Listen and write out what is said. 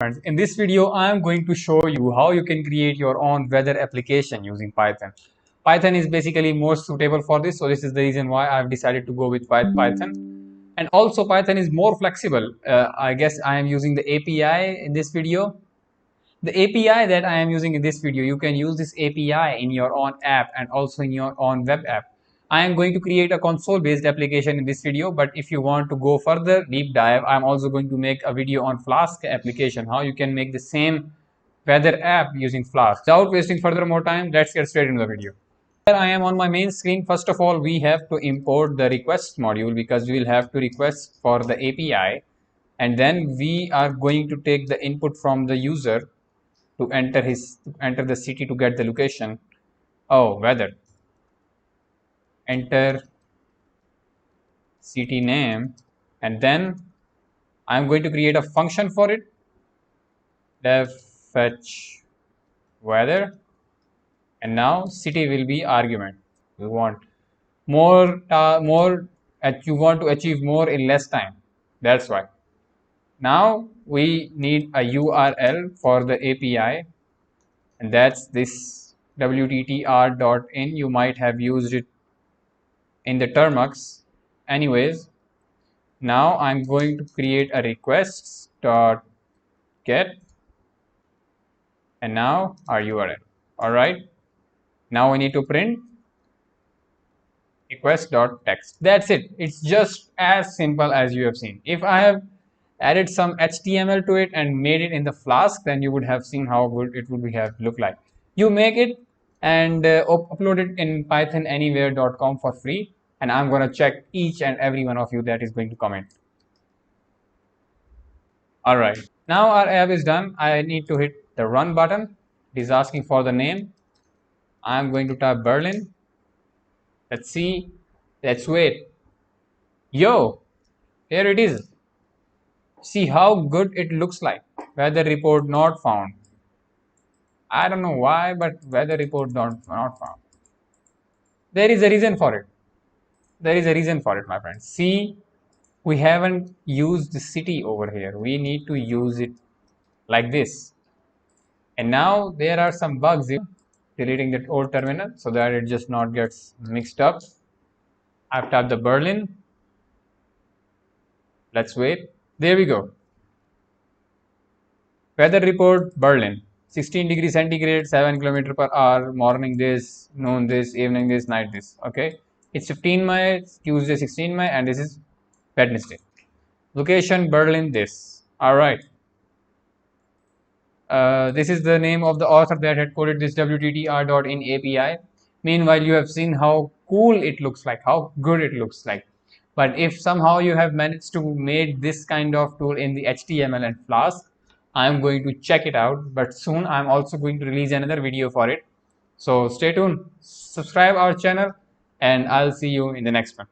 friends. In this video, I am going to show you how you can create your own weather application using Python. Python is basically more suitable for this, so this is the reason why I've decided to go with Python. And also Python is more flexible. I guess I am using the API in this video. The API that I am using in this video, you can use this API in your own app and also in your own web app. I am going to create a console based application in this video, but if you want to go further deep dive, I'm also going to make a video on Flask application, how you can make the same weather app using Flask. Without wasting further more time, let's get straight into the video. Here I am on my main screen. First of all, we have to import the request module because we will have to request for the API, and then we are going to take the input from the user to enter the city to get the location. Oh, weather. Enter city name, and then I'm going to create a function for it. Def fetch weather, and now city will be argument. We want more. You want to achieve more in less time. That's why. Now we need a URL for the API, and that's this wttr.in. You might have used it in the termux. Anyways, now I'm going to create a requests.get, and now our URL. All right, now we need to print request.text. That's it. It's just as simple as you have seen. If I have added some HTML to it and made it in the Flask, then you would have seen how good it would have looked like. You make it and upload it in pythonanywhere.com for free, and I'm going to check each and every one of you that is going to comment. All right, now our app is done. I need to hit the run button. It is asking for the name. I'm going to type Berlin. Let's see. Let's wait. Yo, here it is. See how good it looks like. Weather report not found. I don't know why, but weather report not found. There is a reason for it. There is a reason for it, my friends. See, we haven't used the city over here. We need to use it like this. And now there are some bugs here. Deleting that old terminal so that it just not gets mixed up. I've tapped the Berlin. Let's wait. There we go. Weather report Berlin. 16 degrees centigrade, 7 km/h, morning this, noon this, evening this, night this. Okay, it's 15 May, Tuesday 16 May, and this is Wednesday. Location Berlin this. All right. This is the name of the author that had coded this wttr.in API. Meanwhile, you have seen how cool it looks like, how good it looks like. But if somehow you have managed to make this kind of tool in the HTML and Flask, I'm going to check it out. But soon I'm also going to release another video for it. So stay tuned, subscribe our channel, and I'll see you in the next one.